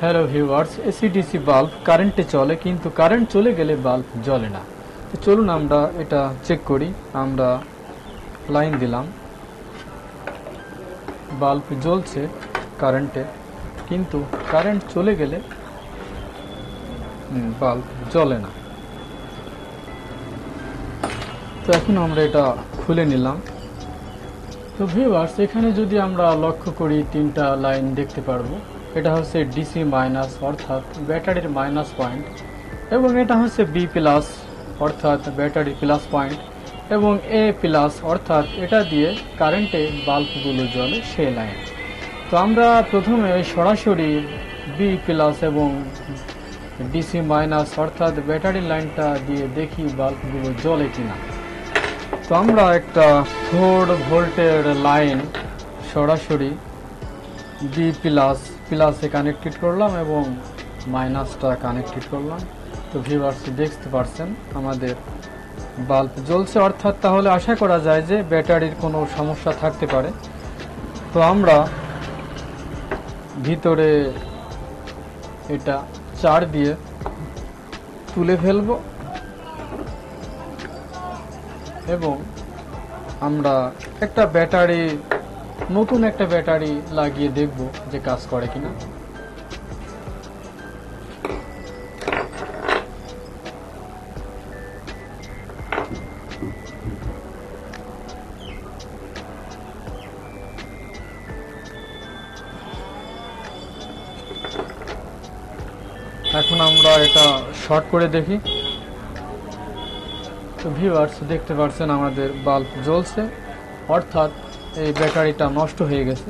Hello viewers, AC DC bulb কারেন্টে চলে, কিন্তু কারেন্ট চলে গেলে বাল্ব জ্বলে না। তো চলুন আমরা এটা চেক করি। আমরা লাইন দিলাম, বাল্ব জ্বলছে কারেন্টে, কিন্তু কারেন্ট চলে গেলে বাল্ব জ্বলে না। তো এখন আমরা এটা খুলে নিলাম। তো ভিউয়ার্স, এখানে যদি আমরা লক্ষ্য করি তিনটা লাইন দেখতে পারবো। এটা হচ্ছে ডিসি মাইনাস অর্থাৎ ব্যাটারির মাইনাস পয়েন্ট, এবং এটা হচ্ছে বি প্লাস অর্থাৎ ব্যাটারির প্লাস পয়েন্ট, এবং এ প্লাস অর্থাৎ এটা দিয়ে কারেন্টে বাল্বগুলো জ্বলে সে লাইন। তো আমরা প্রথমে সরাসরি বি প্লাস এবং ডিসি মাইনাস অর্থাৎ ব্যাটারি লাইনটা দিয়ে দেখি বাল্বগুলো জ্বলে কিনা। তো আমরা একটা 4 ভোল্টের লাইন সরাসরি বি প্লাসে কানেক্টেড করলাম এবং মাইনাসটা কানেক্টেড করলাম। তো ভিউয়ার্স দেখতে পারছেন আমাদের বাল্ব জ্বলছে, অর্থাৎ তাহলে আশা করা যায় যে ব্যাটারির কোনো সমস্যা থাকতে পারে। তো আমরা ভিতরে এটা চার দিয়ে তুলে ফেলব এবং আমরা একটা ব্যাটারি, নতুন একটা ব্যাটারি লাগিয়ে দেখব যে কাজ করে কিনা। এখন আমরা এটা শর্ট করে দেখি। তো ভিউয়ার্স দেখতে পাচ্ছেন আমাদের বাল্ব জ্বলছে, অর্থাৎ এই ব্যাটারিটা নষ্ট হয়ে গেছে।